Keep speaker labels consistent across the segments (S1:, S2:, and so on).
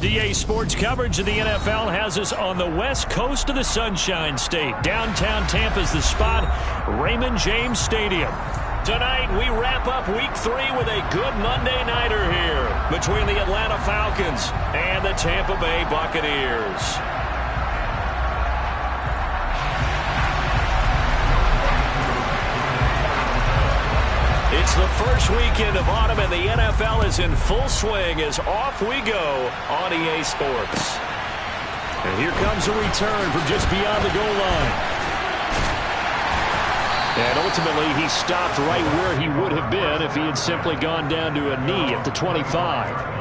S1: DA Sports coverage of the NFL has us on the west coast of the Sunshine State. Downtown Tampa's the spot, Raymond James Stadium. Tonight, we wrap up Week 3 with a good Monday nighter here between the Atlanta Falcons and the Tampa Bay Buccaneers. It's the first weekend of autumn, and the NFL is in full swing as off we go on EA Sports. And here comes a return from just beyond the goal line. And ultimately, he stopped right where he would have been if he had simply gone down to a knee at the 25.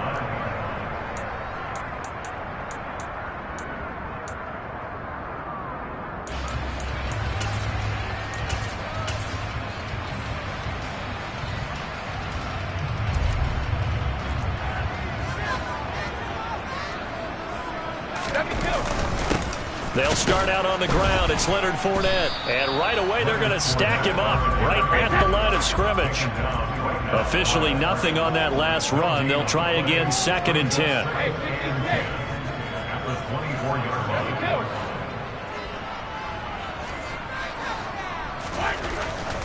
S1: They'll start out on the ground. It's Leonard Fournette. And right away, they're going to stack him up right at the line of scrimmage. Officially nothing on that last run. They'll try again, 2nd and 10.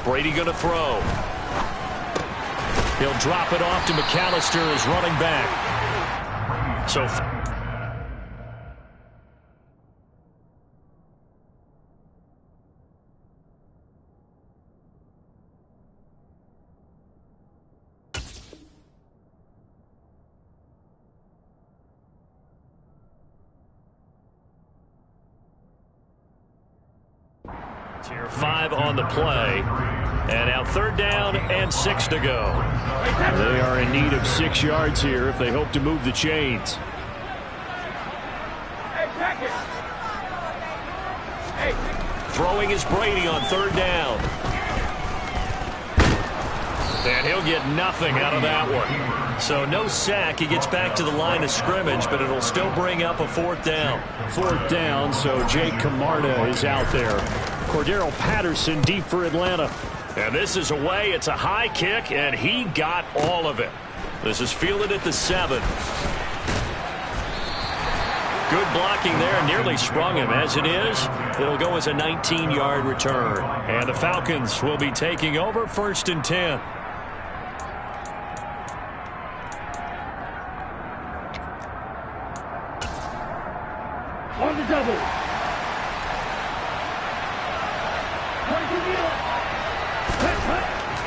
S1: Brady going to throw. He'll drop it off to McAllister as running back. So Tier 5 on the play. And now 3rd down and 6 to go. They are in need of 6 yards here if they hope to move the chains. Throwing is Brady on 3rd down. And he'll get nothing out of that one. So no sack. He gets back to the line of scrimmage, but it'll still bring up a 4th down. 4th down, so Jake Camarda is out there. Cordero Patterson deep for Atlanta. And this is away. It's a high kick, and he got all of it. This is fielded at the 7. Good blocking there. Nearly sprung him. As it is, it'll go as a 19-yard return. And the Falcons will be taking over 1st and 10.
S2: On the double.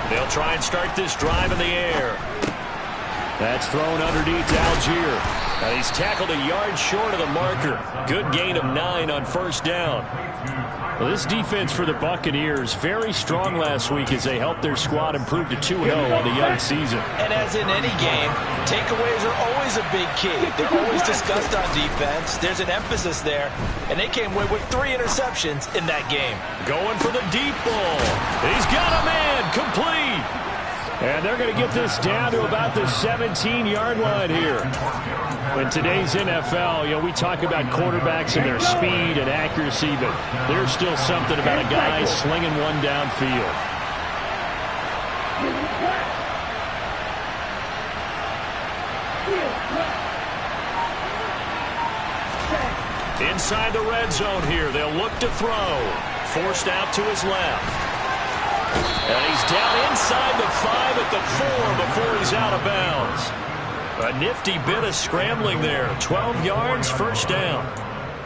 S1: They'll try and start this drive in the air. That's thrown underneath to Algier. And he's tackled a yard short of the marker. Good gain of 9 on 1st down. Well, this defense for the Buccaneers, very strong last week as they helped their squad improve to 2-0 on the young season.
S3: And as in any game, takeaways are always a big key. They're always discussed on defense. There's an emphasis there, and they came away with 3 interceptions in that game.
S1: Going for the deep ball. He's got a man, complete. And they're going to get this down to about the 17-yard line here. In today's NFL, we talk about quarterbacks and their speed and accuracy, but there's still something about a guy slinging one downfield. Inside the red zone here, they'll look to throw. Forced out to his left. And he's down inside the 5 at the 4 before he's out of bounds. A nifty bit of scrambling there. 12 yards, 1st down.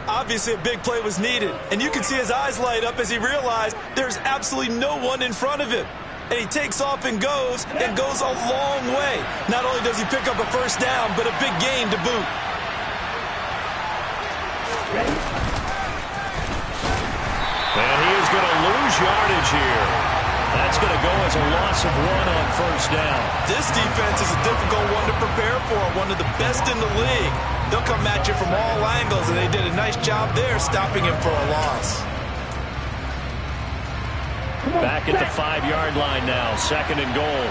S3: Obviously, a big play was needed, and you can see his eyes light up as he realized there's absolutely no one in front of him. And he takes off and goes a long way. Not only does he pick up a 1st down, but a big gain to boot.
S1: And he is going to lose yardage here. That's going to go as a loss of 1 on 1st down.
S3: This defense is a difficult one to prepare for, one of the best in the league. They'll come at you from all angles, and they did a nice job there stopping him for a loss.
S1: Back at the 5-yard line now, 2nd and goal.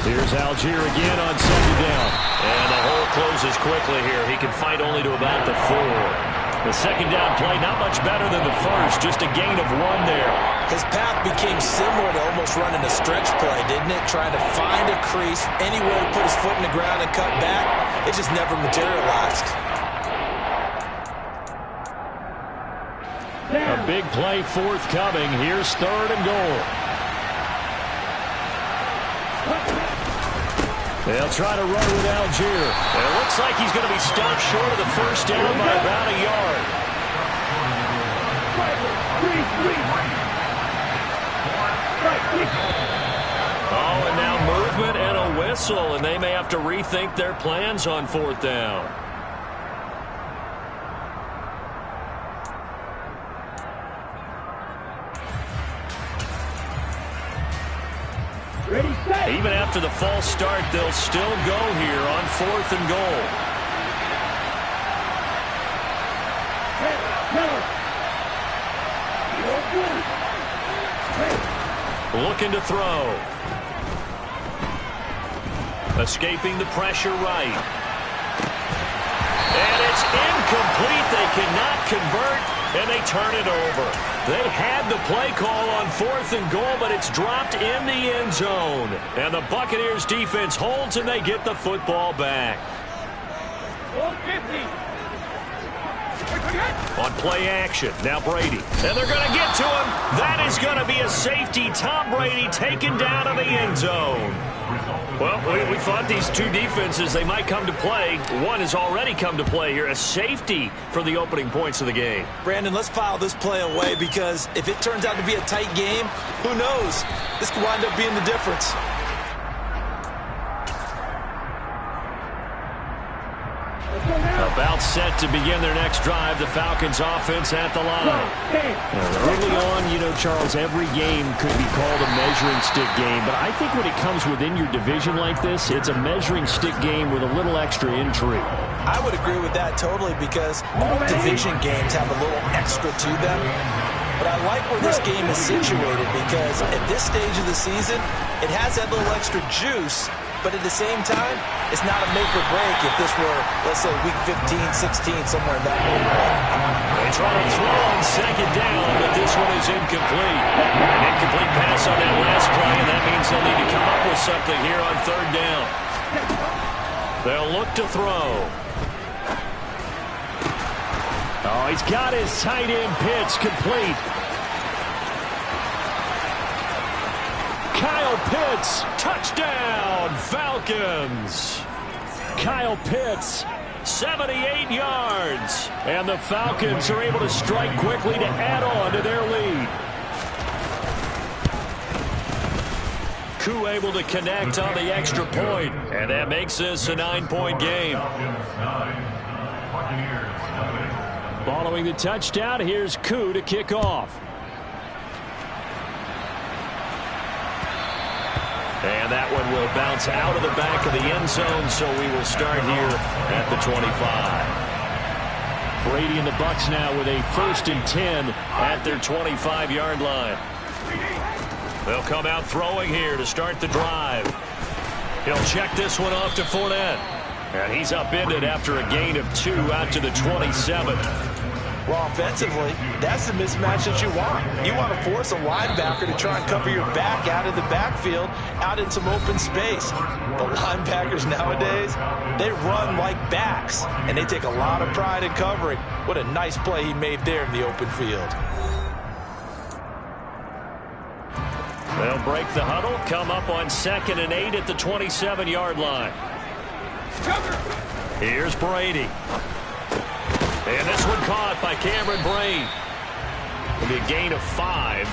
S1: Here's Algier again on 2nd down. And the hole closes quickly here. He can fight only to about the 4. The second down play, not much better than the first, just a gain of 1 there.
S3: His path became similar to almost running a stretch play, didn't it? Trying to find a crease, anywhere to put his foot in the ground and cut back. It just never materialized.
S1: A big play forthcoming. Here's 3rd and goal. They'll try to run with Algier. It looks like he's going to be stopped short of the first down by about a yard. Oh, and now movement and a whistle, and they may have to rethink their plans on 4th down.
S2: Ready, set.
S1: Even after the false start, they'll still go here on 4th and goal. Looking to throw. Escaping the pressure right. And it's incomplete. They cannot convert, and they turn it over. They had the play call on 4th and goal, but it's dropped in the end zone. And the Buccaneers defense holds, and they get the football back.
S2: 150.
S1: On play action, now Brady. And they're going to get to him. That is going to be a safety. Tom Brady taken down in the end zone. Well, we thought these two defenses, they might come to play. One has already come to play here. A safety for the opening points of the game.
S3: Brandon, let's file this play away because if it turns out to be a tight game, who knows? This could wind up being the difference.
S1: About set to begin their next drive, the Falcons offense at the line. Early on, you know, Charles, every game could be called a measuring stick game, but I think when it comes within your division like this, it's a measuring stick game with a little extra intrigue.
S3: I would agree with that totally because all division games have a little extra to them. But I like where this game is situated because at this stage of the season, it has that little extra juice. But at the same time, it's not a make or break if this were, let's say, week 15, 16, somewhere in that neighborhood.
S1: They try to throw on second down, but this one is incomplete. An incomplete pass on that last play, and that means they'll need to come up with something here on 3rd down. They'll look to throw. Oh, he's got his tight end Pitts complete. Kyle Pitts, touchdown, Falcons. Kyle Pitts, 78 yards. And the Falcons are able to strike quickly to add on to their lead. Koo able to connect on the extra point, and that makes this a 9-point game. Following the touchdown, here's Koo to kick off. And that one will bounce out of the back of the end zone, so we will start here at the 25. Brady and the Bucs now with a 1st and 10 at their 25-yard line. They'll come out throwing here to start the drive. He'll check this one off to Fournette. And he's upended after a gain of 2 out to the 27.
S3: Well, offensively, that's the mismatch that you want. You want to force a linebacker to try and cover your back out of the backfield, out in some open space. But linebackers nowadays, they run like backs, and they take a lot of pride in covering. What a nice play he made there in the open field.
S1: They'll break the huddle, come up on 2nd and 8 at the 27-yard line. Here's Brady. And this one caught by Cameron Brate. It'll be a gain of 5,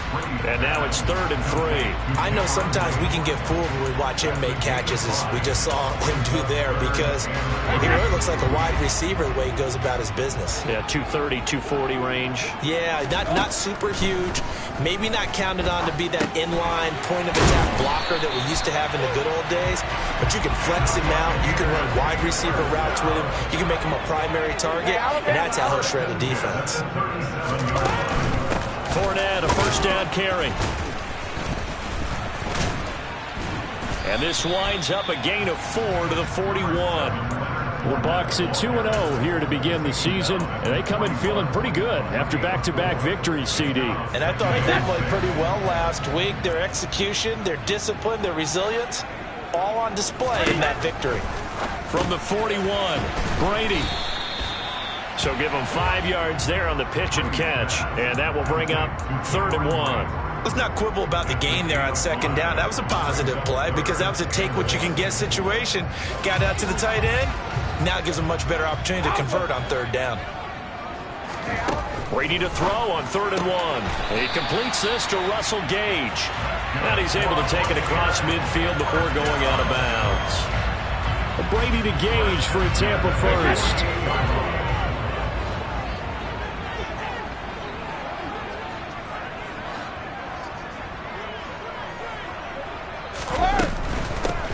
S1: and now it's 3rd and 3.
S3: I know sometimes we can get fooled when we watch him make catches, as we just saw him do there, because he really looks like a wide receiver the way he goes about his business.
S1: Yeah, 230, 240 range.
S3: Yeah, not super huge. Maybe not counted on to be that inline point-of-attack blocker that we used to have in the good old days, but you can flex him out. You can run wide receiver routes with him. You can make him a primary target, and that's how he'll shred a defense.
S1: Fournette, a 1st down carry. And this winds up a gain of 4 to the 41. The Bucs at 2-0 here to begin the season, and they come in feeling pretty good after back-to-back victories, CD.
S3: And I thought they played pretty well last week. Their execution, their discipline, their resilience, all on display in that victory.
S1: From the 41, Brady. So give him 5 yards there on the pitch and catch, and that will bring up 3rd and 1.
S3: Let's not quibble about the gain there on 2nd down. That was a positive play because that was a take-what-you-can-get situation. Got out to the tight end. Now it gives him a much better opportunity to convert on 3rd down.
S1: Brady to throw on 3rd and 1. He completes this to Russell Gage. And he's able to take it across midfield before going out of bounds. Brady to Gage for a Tampa first.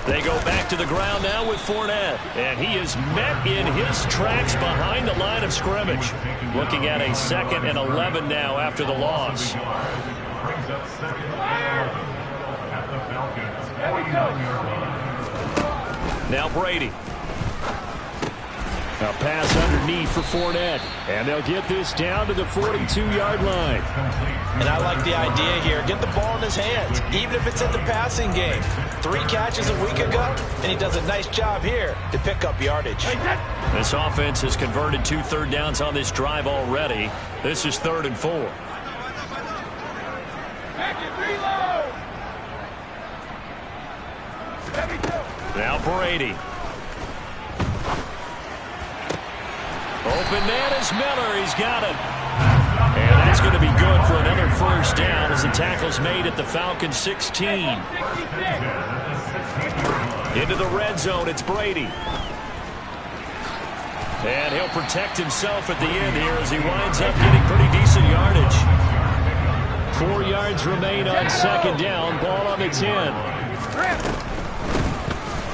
S1: They go back to the ground now with Fournette, and he is met in his tracks behind the line of scrimmage. Looking at a 2nd and 11 now after the loss. Now Brady. A pass underneath for Fournette, and they'll get this down to the 42-yard line.
S3: And I like the idea here. Get the ball in his hands, even if it's in the passing game. 3 catches a week ago, and he does a nice job here to pick up yardage.
S1: This offense has converted 2 third downs on this drive already. This is 3rd and 4. Now Brady. Open man is Miller. He's got it. And that's going to be good for another 1st down as the tackle's made at the Falcons 16. Into the red zone, it's Brady. And he'll protect himself at the end here as he winds up getting pretty decent yardage. 4 yards remain on 2nd down. Ball on the 10.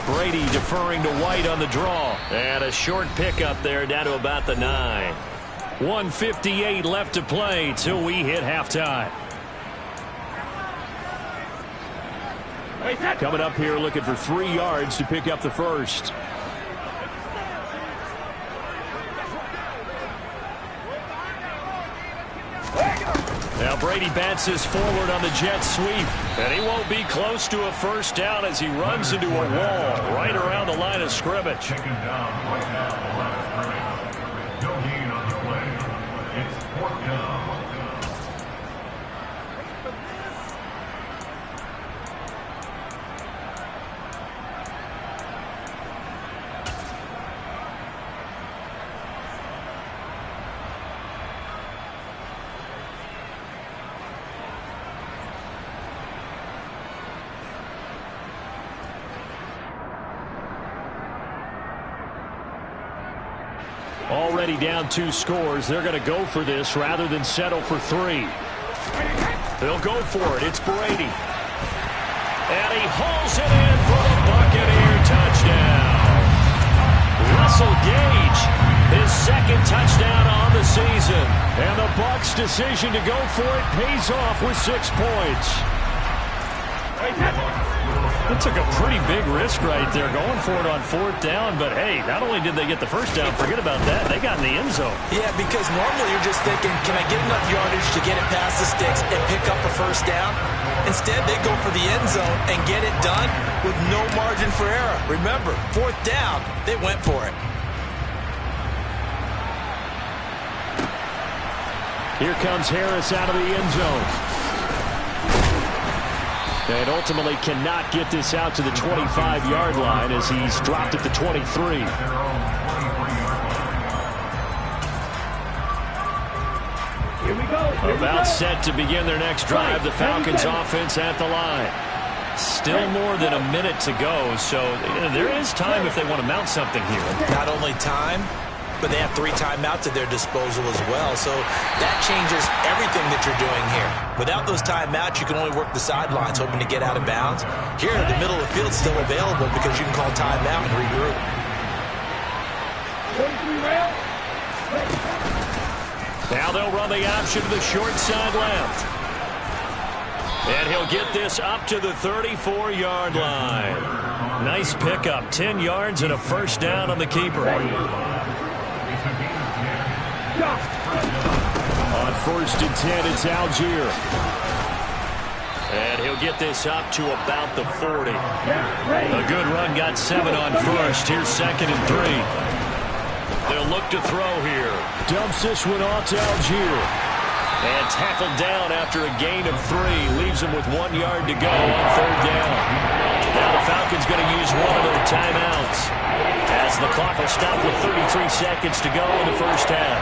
S1: Brady deferring to White on the draw. And a short pickup there down to about the 9. 1:58 left to play till we hit halftime. Coming up here looking for 3 yards to pick up the first. Now Brady bounces forward on the jet sweep, and he won't be close to a 1st down as he runs into a wall right around the line of scrimmage.
S4: Second down right now, the line of scrimmage. No gain on the play. It's 4th down.
S1: Already down 2 scores. They're going to go for this rather than settle for 3. They'll go for it. It's Brady. And he hauls it in for the Buccaneer touchdown. Russell Gage, his 2nd touchdown on the season. And the Bucs' decision to go for it pays off with 6 points. It took a pretty big risk right there going for it on 4th down, but hey, not only did they get the 1st down, forget about that, they got in the end zone.
S3: Yeah, because normally you're just thinking, can I get enough yardage to get it past the sticks and pick up a 1st down? Instead, they go for the end zone and get it done with no margin for error. Remember, 4th down, they went for it.
S1: Here comes Harris out of the end zone. And ultimately cannot get this out to the 25-yard line as he's dropped at the 23.
S2: Here we go.
S1: About set to begin their next drive. The Falcons offense at the line. Still more than a minute to go, so there is time if they want to mount something here.
S3: Not only time, but they have 3 timeouts at their disposal as well. So that changes everything that you're doing here. Without those timeouts, you can only work the sidelines, hoping to get out of bounds. Here, the middle of the field is still available because you can call timeout and regroup.
S2: 43 rail.
S1: Now they'll run the option to the short side left. And he'll get this up to the 34-yard line. Nice pickup. 10 yards and a first down on the keeper. On 1st and 10, it's Algier. And he'll get this up to about the 40. A good run, got 7 on first. Here's 2nd and 3. They'll look to throw here. Dumps this one off to Algier. And tackled down after a gain of 3. Leaves him with 1 yard to go on 3rd down. Now the Falcons going to use one of their timeouts, as the clock will stop with 33 seconds to go in the first half.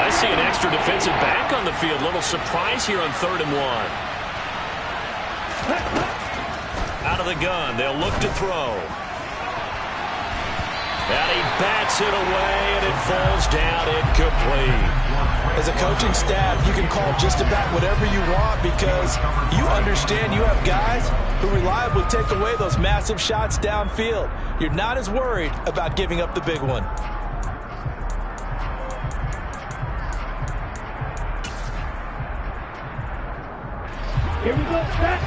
S1: I see an extra defensive back on the field. Little surprise here on 3rd and 1. Out of the gun. They'll look to throw. And he bats it away, and it falls down incomplete.
S3: As a coaching staff, you can call just about whatever you want because you understand you have guys who reliably take away those massive shots downfield. You're not as worried about giving up the big one.
S2: Here we go, set.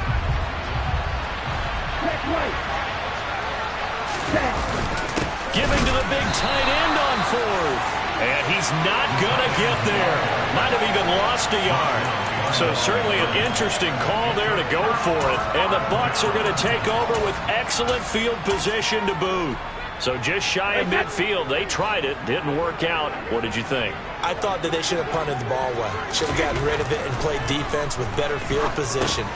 S2: Check right. Set.
S1: Giving to the big tight end on 4th. And he's not going to get there. Might have even lost a yard. So certainly an interesting call there to go for it. And the Bucs are going to take over with excellent field position to boot. So just shy of midfield. They tried it. Didn't work out. What did you think?
S3: I thought that they should have punted the ball away. Should have gotten rid of it and played defense with better field position.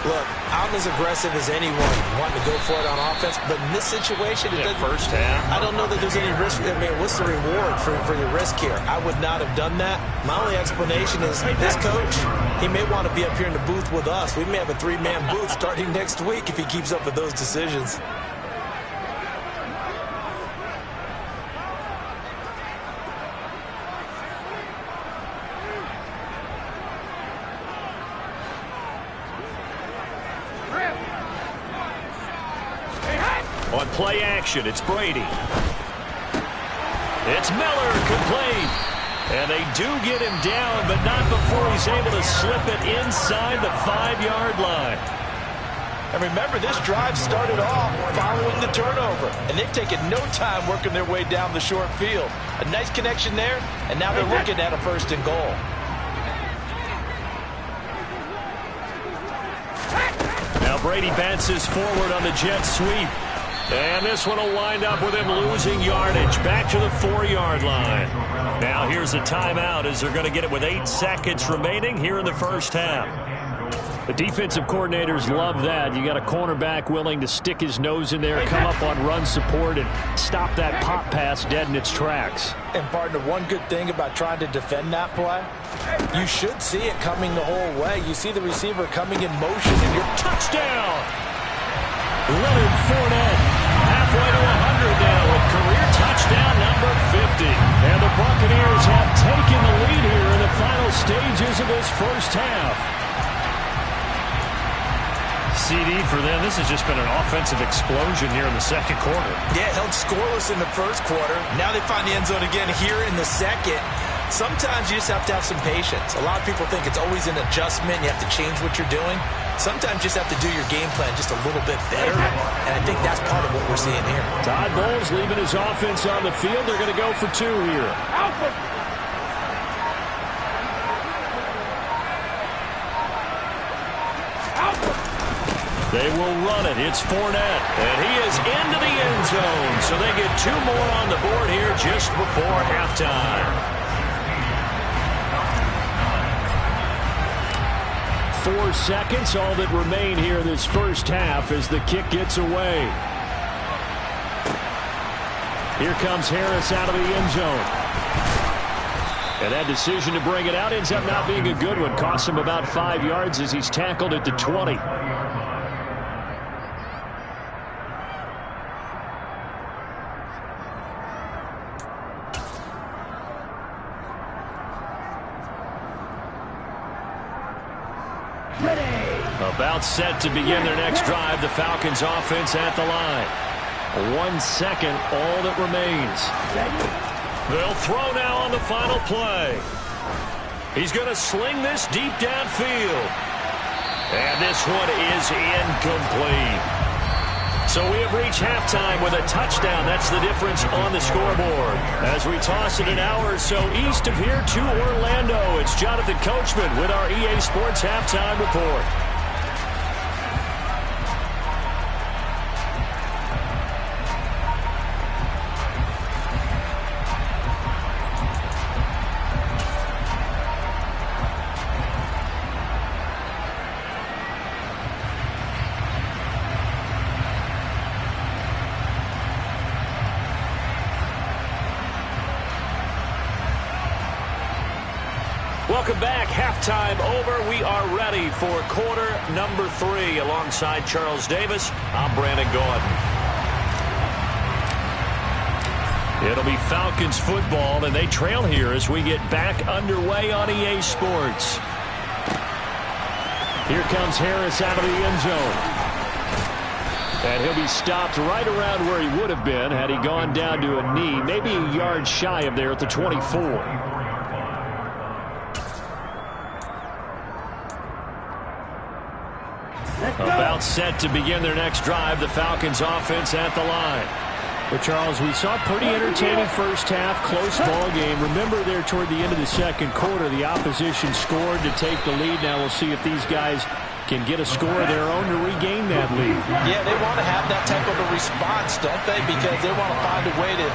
S3: Look, I'm as aggressive as anyone wanting to go for it on offense, but in this situation, it doesn't.
S1: First half.
S3: I don't know that there's any risk. I mean, what's the reward for your risk here? I would not have done that. My only explanation is this coach, he may want to be up here in the booth with us. We may have a 3-man booth starting next week if he keeps up with those decisions.
S1: On play action, it's Brady. It's Miller, complete. And they do get him down, but not before he's able to slip it inside the 5-yard line.
S3: And remember, this drive started off following the turnover, and they've taken no time working their way down the short field. A nice connection there, and now they're looking at a 1st and goal.
S1: Now Brady bounces forward on the jet sweep. And this one will wind up with him losing yardage back to the 4-yard line. Now here's a timeout as they're going to get it with 8 seconds remaining here in the first half. The defensive coordinators love that. You got a cornerback willing to stick his nose in there, come up on run support, and stop that pop pass dead in its tracks.
S3: And partner, one good thing about trying to defend that play, you should see it coming the whole way. You see the receiver coming in motion, and you're
S1: touchdown! Leonard Fournette, halfway to 100 now with career touchdown number 50. And the Buccaneers have taken the lead here in the final stages of this first half. CD for them. This has just been an offensive explosion here in the second quarter.
S3: Yeah, held scoreless in the first quarter. Now they find the end zone again here in the second. Sometimes you just have to have some patience. A lot of people think it's always an adjustment. You have to change what you're doing. Sometimes you just have to do your game plan just a little bit better, and I think that's part of what we're seeing here.
S1: Todd Bowles leaving his offense on the field. They're going to go for 2 here. They will run it. It's Fournette, and he is into the end zone. So they get 2 more on the board here just before halftime. 4 seconds, all that remain here in this first half as the kick gets away. Here comes Harris out of the end zone. And that decision to bring it out ends up not being a good one. Costs him about 5 yards as he's tackled at the 20. About set to begin their next drive. The Falcons offense at the line. 1 second, all that remains. They'll throw now on the final play. He's going to sling this deep downfield. And this one is incomplete. So we have reached halftime with a touchdown. That's the difference on the scoreboard. As we toss it an hour or so east of here to Orlando, it's Jonathan Coachman with our EA Sports Halftime Report. Welcome back. Halftime over. We are ready for quarter number 3. Alongside Charles Davis, I'm Brandon Gaudin. It'll be Falcons football, and they trail here as we get back underway on EA Sports. Here comes Harris out of the end zone. And he'll be stopped right around where he would have been had he gone down to a knee, maybe a yard shy of there at the 24. About set to begin their next drive, the Falcons offense at the line.
S5: But, Charles, we saw a pretty entertaining first half, close ball game. Remember there toward the end of the second quarter, the opposition scored to take the lead. Now we'll see if these guys can get a score of their own to regain that lead.
S6: Yeah, they want to have that type of a response, don't they? Because they want to find a way to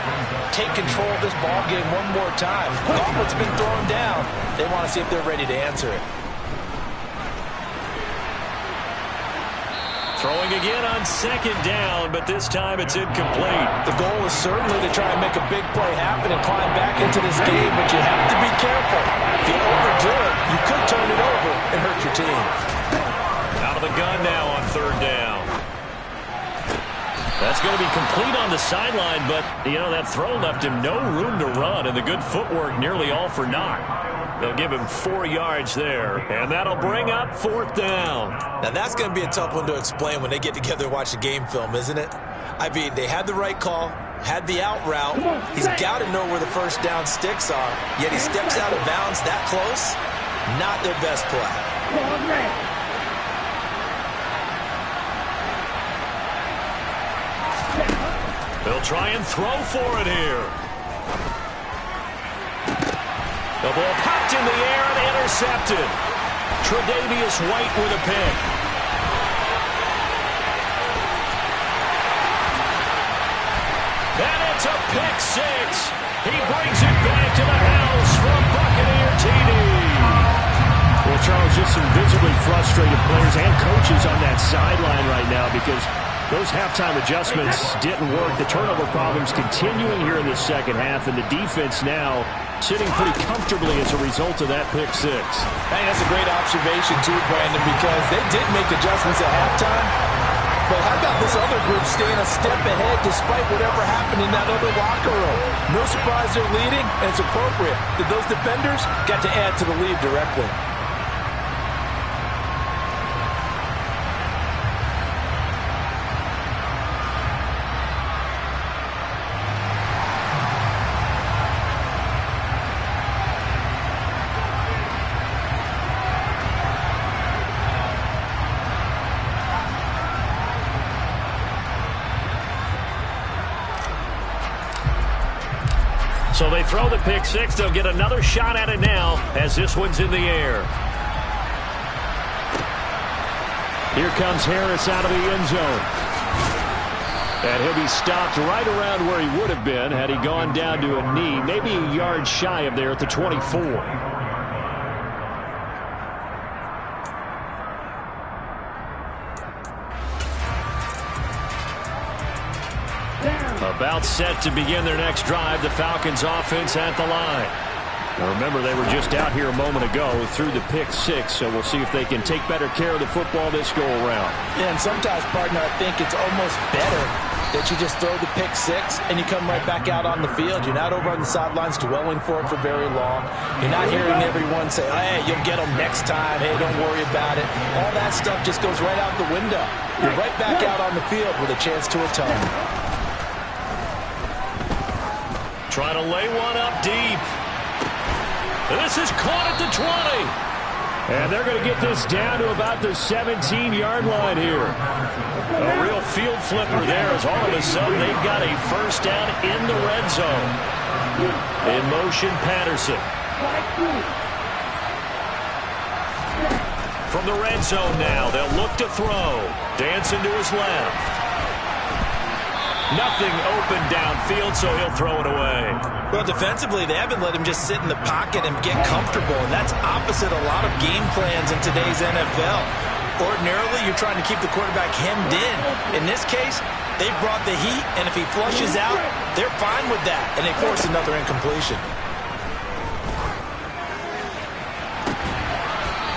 S6: take control of this ball game one more time. The gauntlet's been thrown down. They want to see if they're ready to answer it.
S1: Throwing again on second down, but this time it's incomplete.
S6: The goal is certainly to try and make a big play happen and climb back into this game, but you have to be careful. If you overdo it, you could turn it over and hurt your team.
S1: Out of the gun now on third down. That's going to be complete on the sideline, but, you know, that throw left him no room to run, and the good footwork nearly all for naught. They'll give him 4 yards there, and that'll bring up fourth down.
S6: Now, that's going to be a tough one to explain when they get together and watch the game film, isn't it? I mean, they had the right call, had the out route. He's got to know where the first down sticks are, yet he steps out of bounds that close. Not their best play.
S1: They'll try and throw for it here. The ball popped in the air and intercepted. Tre'Davious White with a pick. And it's a pick six. He brings it back to the house from Buccaneer TD.
S5: Well, Charles, just some visibly frustrated players and coaches on that sideline right now because those halftime adjustments didn't work. The turnover problems continuing here in the second half, and the defense now sitting pretty comfortably as a result of that pick six.
S6: Hey, that's a great observation too, Brandon, because they did make adjustments at halftime. But how about this other group staying a step ahead despite whatever happened in that other locker room? No surprise they're leading, and it's appropriate that those defenders got to add to the lead directly.
S1: So they throw the pick six. They'll get another shot at it now as this one's in the air.
S5: Here comes Harris out of the end zone. And he'll be stopped right around where he would have been had he gone down to a knee, maybe a yard shy of there at the 24.
S1: About set to begin their next drive, the Falcons offense at the line.
S5: Now remember, they were just out here a moment ago through the pick six, so we'll see if they can take better care of the football this go-around.
S6: Yeah, and sometimes, partner, I think it's almost better that you just throw the pick six and you come right back out on the field. You're not over on the sidelines dwelling for it for very long. You're not hearing everyone say, hey, you'll get them next time. Hey, don't worry about it. All that stuff just goes right out the window. You're right back out on the field with a chance to atone.
S1: Trying to lay one up deep. This is caught at the 20.
S5: And they're going to get this down to about the 17-yard line here.
S1: A real field flipper there as all of a sudden they've got a first down in the red zone. In motion, Patterson. From the red zone now, they'll look to throw. Dancing to his left. Nothing open downfield, so he'll throw it away.
S6: Well, defensively, they haven't let him just sit in the pocket and get comfortable, and that's opposite a lot of game plans in today's NFL. Ordinarily, you're trying to keep the quarterback hemmed in. In this case, they brought the heat, and if he flushes out, they're fine with that, and they force another incompletion.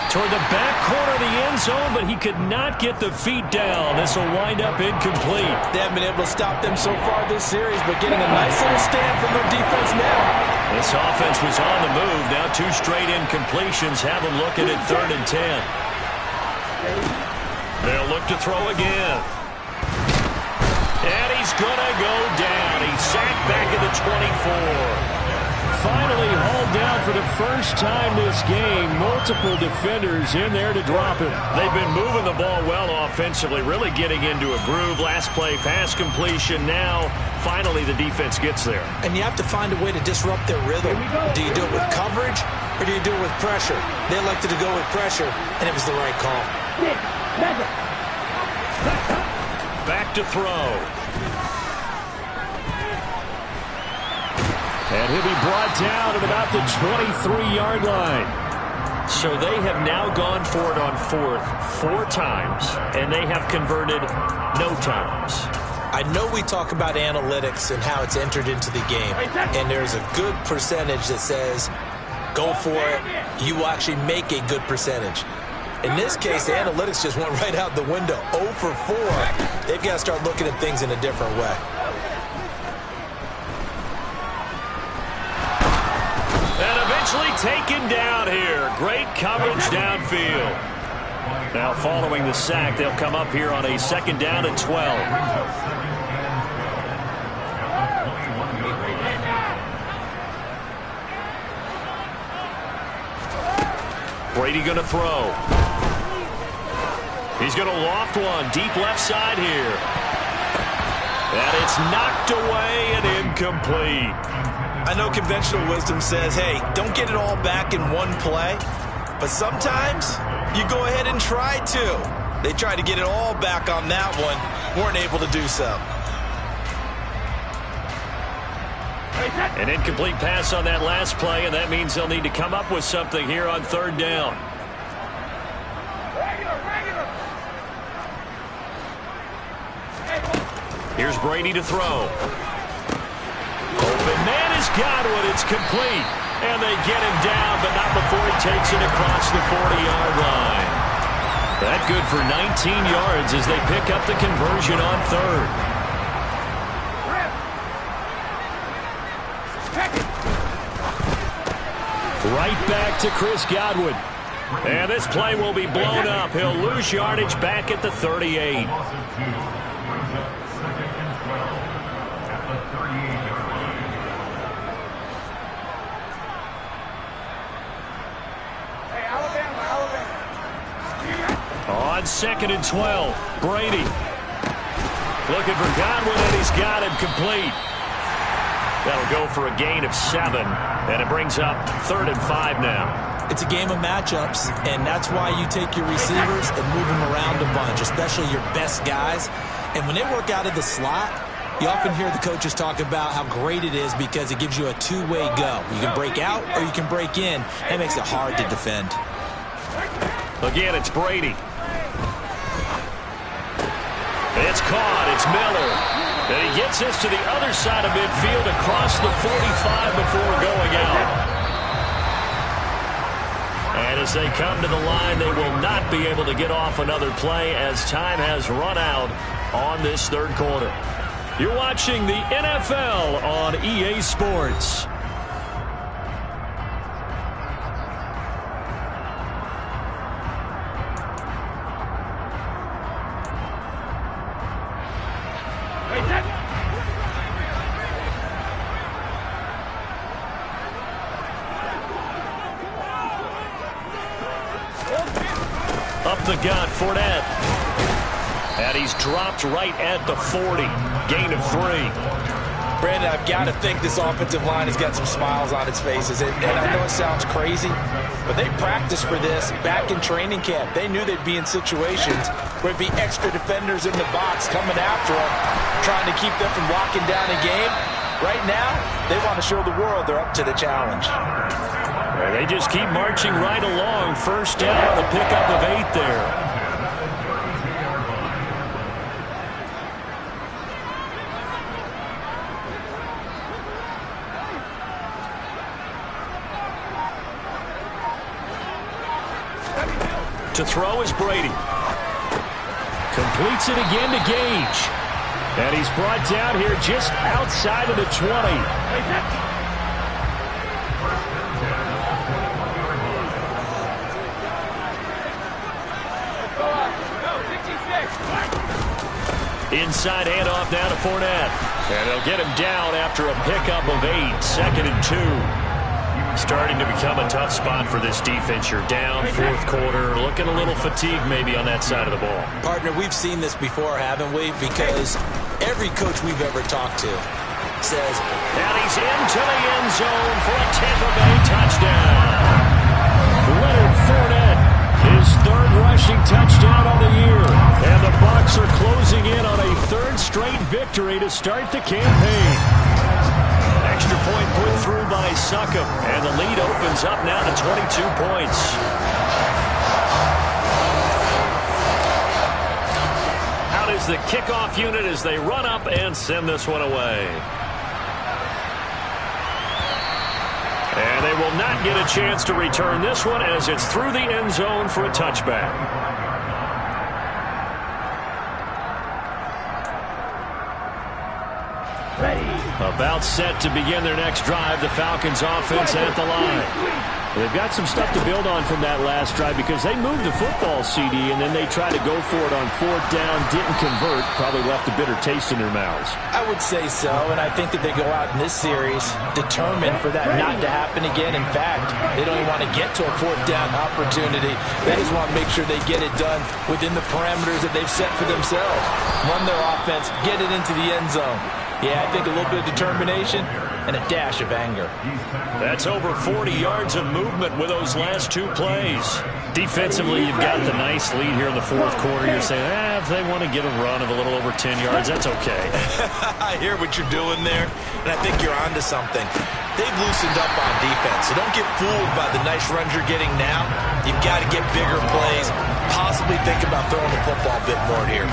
S1: Toward the back corner of the end zone, but he could not get the feet down. This will wind up incomplete.
S6: They haven't been able to stop them so far this series, but getting a nice little stand from their defense now.
S1: This offense was on the move. Now 2 straight incompletions have them looking at 3rd and 10. They'll look to throw again. And he's going to go down. He's sacked back at the 24.
S5: Finally hauled down for the first time this game. Multiple defenders in there to drop him.
S1: They've been moving the ball well offensively, really getting into a groove. Last play, pass completion. Now, finally, the defense gets there.
S6: And you have to find a way to disrupt their rhythm. Do you do it with coverage, or do you do it with pressure? They elected to go with pressure, and it was the right call.
S1: Back to throw.
S5: And he'll be brought down at about the 23-yard line.
S1: So they have now gone for it on 4th 4 times, and they have converted no times.
S6: I know we talk about analytics and how it's entered into the game, and there's a good percentage that says, go for it, you will actually make a good percentage. In this case, the analytics just went right out the window. 0 for 4. They've got to start looking at things in a different way.
S1: Taken down here. Great coverage downfield. Now following the sack, they'll come up here on a 2nd down and 12. Brady going to throw. He's going to loft one deep left side here. And it's knocked away and incomplete.
S6: I know conventional wisdom says, hey, don't get it all back in one play. But sometimes you go ahead and try to. They tried to get it all back on that one. Weren't able to do so.
S1: An incomplete pass on that last play, and that means they'll need to come up with something here on 3rd down. Here's Brady to throw. Open man has got one. It's complete. And they get him down, but not before he takes it across the 40-yard line. That good for 19 yards as they pick up the conversion on 3rd.
S5: Right back to Chris Godwin.
S1: And this play will be blown up. He'll lose yardage back at the 38. On 2nd and 12, Brady looking for Godwin, and he's got him complete. That'll go for a gain of 7, and it brings up 3rd and 5 now.
S6: It's a game of matchups, and that's why you take your receivers and move them around a bunch, especially your best guys. And when they work out of the slot, you often hear the coaches talk about how great it is because it gives you a two-way go. You can break out or you can break in. That makes it hard to defend.
S1: Again, it's Brady. It's caught. It's Miller. And he gets this to the other side of midfield across the 45 before going out. And as they come to the line, they will not be able to get off another play as time has run out on this 3rd quarter. You're watching the NFL on EA Sports. we've got Fournette. And he's dropped right at the 40. Gain of 3.
S6: Brandon, I've got to think this offensive line has got some smiles on its faces. And I know it sounds crazy, but they practiced for this back in training camp. They knew they'd be in situations where there'd be extra defenders in the box coming after them, trying to keep them from locking down a game. Right now, they want to show the world they're up to the challenge.
S1: They just keep marching right along. First down on the pickup of 8 there. To throw is Brady. Completes it again to Gage. And he's brought down here just outside of the 20. Inside handoff now to Fournette. And they'll get him down after a pickup of 8. 2nd and 2. Starting to become a tough spot for this defense. You're down, 4th quarter, looking a little fatigued maybe on that side of the ball.
S6: Partner, we've seen this before, haven't we? Because every coach we've ever talked to says,
S1: and he's into the end zone for a Tampa Bay touchdown. Leonard Fournette, his 3rd rushing touchdown on the year. And the Bucs are closing in on a 3rd straight victory to start the campaign. Extra point put through by Succop, and the lead opens up now to 22 points. Out is the kickoff unit as they run up and send this one away. And they will not get a chance to return this one as it's through the end zone for a touchback. About set to begin their next drive. The Falcons offense at the line. They've got some stuff to build on from that last drive because they moved the football, CD, and then they tried to go for it on 4th down, didn't convert, probably left a bitter taste in their mouths.
S6: I would say so, and I think that they go out in this series determined for that not to happen again. In fact, they don't even want to get to a 4th down opportunity. They just want to make sure they get it done within the parameters that they've set for themselves. Run their offense, get it into the end zone. Yeah, I think a little bit of determination and a dash of anger.
S1: That's over 40 yards of movement with those last 2 plays. Defensively, you've got the nice lead here in the 4th quarter. You're saying, if they want to get a run of a little over 10 yards, that's okay.
S6: I hear what you're doing there, and I think you're onto something. They've loosened up on defense, so don't get fooled by the nice runs you're getting now. You've got to get bigger plays, possibly think about throwing the football a bit more here.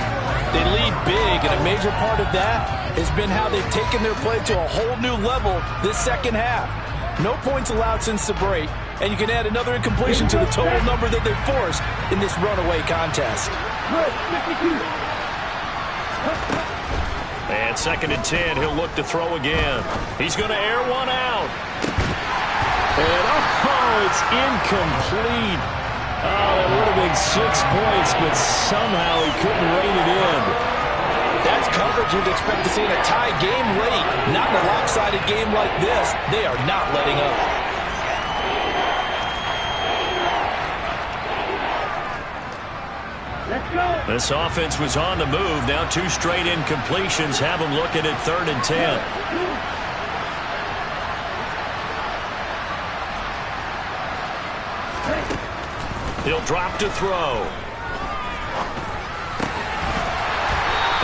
S6: They lead big, and a major part of that has been how they've taken their play to a whole new level this 2nd half. No points allowed since the break, and you can add another incompletion to the total number that they've forced in this runaway contest.
S1: And 2nd and 10, he'll look to throw again. He's going to air one out. And, it's incomplete. That would have been 6 points, but somehow he couldn't rein it in.
S6: That's coverage you'd expect to see in a tie game late. Not in a lopsided game like this. They are not letting up.
S2: Let's go.
S1: This offense was on the move. Now 2 straight incompletions have them looking at 3rd and 10. He'll drop to throw.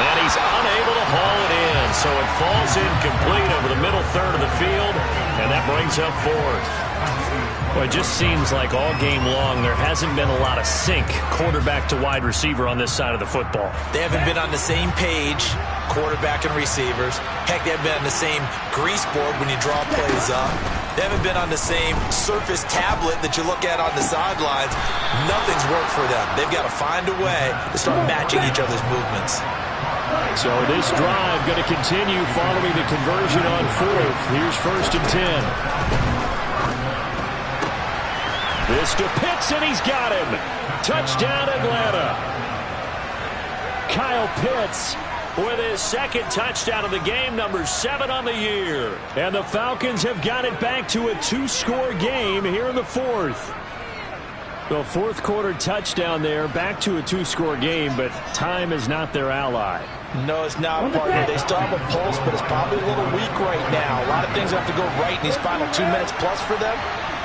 S1: And he's unable to haul it in, so it falls incomplete over the middle third of the field, and that brings up 4th. Well, it just seems like all game long there hasn't been a lot of sync quarterback to wide receiver on this side of the football.
S6: They haven't been on the same page, quarterback and receivers. Heck, they haven't been on the same grease board when you draw plays up. They haven't been on the same surface tablet that you look at on the sidelines. Nothing's worked for them. They've got to find a way to start matching each other's movements.
S1: So this drive going to continue following the conversion on 4th. Here's 1st and 10. This to Pitts, and he's got him. Touchdown, Atlanta. Kyle Pitts with his 2nd touchdown of the game, number 7 on the year. And the Falcons have got it back to a 2-score game here in the 4th.
S5: Well, fourth quarter touchdown there. Back to a two-score game, but time is not their ally.
S6: No, it's not, partner. They still have a pulse, but it's probably a little weak right now. A lot of things have to go right in these final 2 minutes plus for them.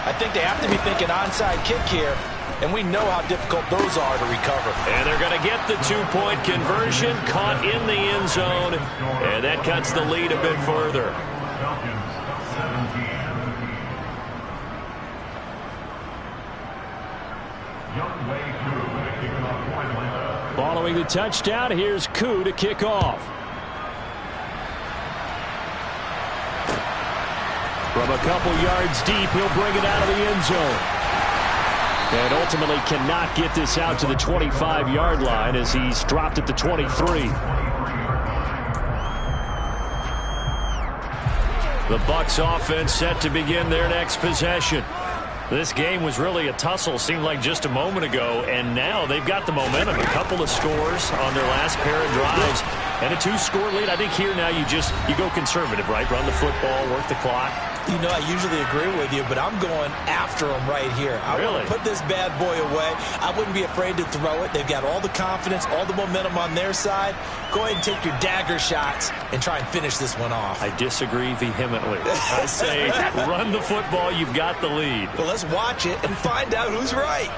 S6: I think they have to be thinking onside kick here, and we know how difficult those are to recover.
S1: And they're going to get the two-point conversion, caught in the end zone, and that cuts the lead a bit further.
S4: Falcons 17. Young Wei Koo kicking off point.
S5: Following the touchdown, here's Koo to kick off. From a couple yards deep, he'll bring it out of the end zone. And ultimately cannot get this out to the 25-yard line as he's dropped at the 23. The Bucs offense set to begin their next possession. This game was really a tussle, seemed like just a moment ago, and now they've got the momentum. A couple of scores on their last pair of drives and a two-score lead. I think here now you go conservative, right? Run the football, work the clock.
S6: You know, I usually agree with you, but I'm going after him right here. I want to put this bad boy away. I wouldn't be afraid to throw it. They've got all the confidence, all the momentum on their side. Go ahead and take your dagger shots and try and finish this one off.
S1: I disagree vehemently. I say run the football. You've got the lead.
S6: Well, let's watch it and find out who's right.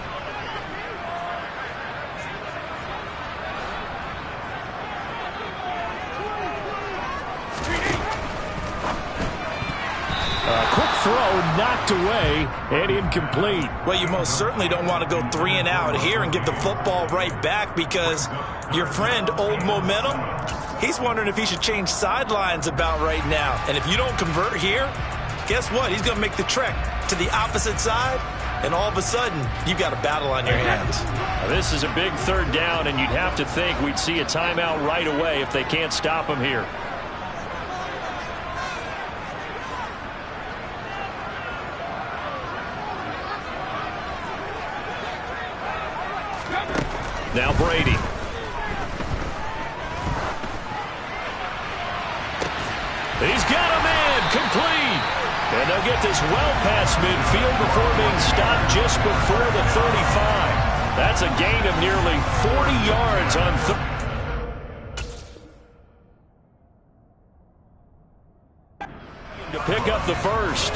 S5: Quick throw knocked away and incomplete.
S6: Well, you most certainly don't want to go 3 and out here and get the football right back because your friend, Old Momentum, he's wondering if he should change sidelines about right now. And if you don't convert here, guess what? He's going to make the trek to the opposite side, and all of a sudden, you've got a battle on your hands.
S1: Now, this is a big third down, and you'd have to think we'd see a timeout right away if they can't stop him here. Now Brady. He's got a man complete. And they'll get this well past midfield before being stopped just before the 35. That's a gain of nearly 40 yards on to pick up the first.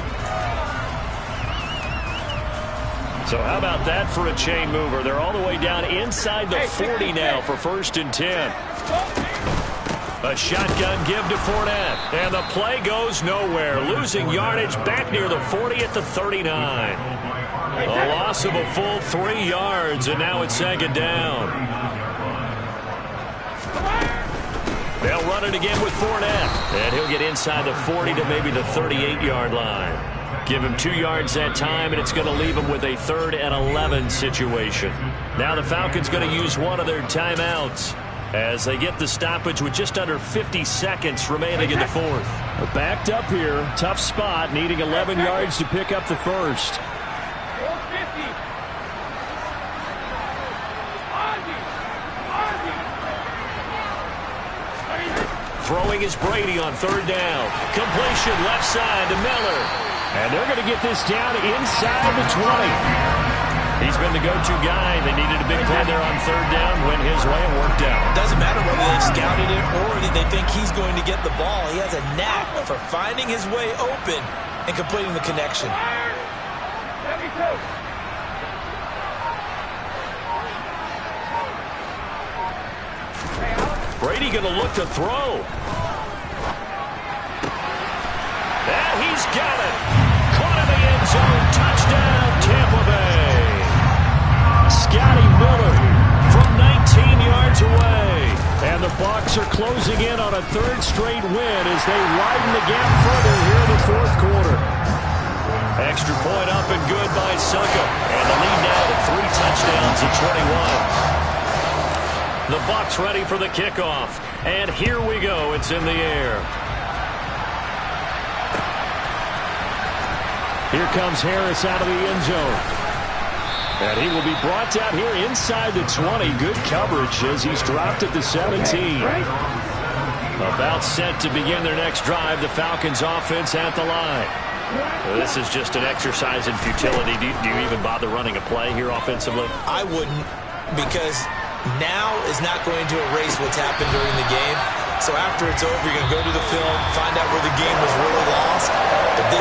S1: So how about that for a chain mover? They're all the way down inside the 40 now for 1st and 10. A shotgun give to Fournette. And the play goes nowhere. Losing yardage back near the 40 at the 39. A loss of a full 3 yards, and now it's 2nd down. They'll run it again with Fournette. And he'll get inside the 40 to maybe the 38-yard line. Give him 2 yards that time, and it's going to leave him with a 3rd and 11 situation. Now the Falcons going to use one of their timeouts as they get the stoppage with just under 50 seconds remaining in the 4th.
S5: Backed up here, tough spot, needing 11 yards to pick up the first.
S1: Throwing is Brady on 3rd down. Completion left side to Miller.
S5: And they're going to get this down inside the 20.
S1: He's been the go-to guy. They needed a big play there on 3rd down. Went his way and worked out.
S6: Doesn't matter whether they scouted it or they think he's going to get the ball. He has a knack for finding his way open and completing the connection.
S1: Brady going to look to throw. And he's got it. Caught in the end zone. Touchdown, Tampa Bay.
S5: Scotty Miller
S1: from 19 yards away.
S5: And the Bucs are closing in on a 3rd straight win as they widen the gap further here in the 4th quarter.
S1: Extra point up and good by Succa. And the lead now to 3 touchdowns at 21. The Bucs ready for the kickoff. And here we go. It's in the air.
S5: Here comes Harris out of the end zone. And he will be brought down here inside the 20. Good coverage as he's dropped at the 17.
S1: About set to begin their next drive. The Falcons offense at the line. This is just an exercise in futility. Do you even bother running a play here offensively?
S6: I wouldn't, because now is not going to erase what's happened during the game. So after it's over, you're going to go to the film, find out where the game was really lost. But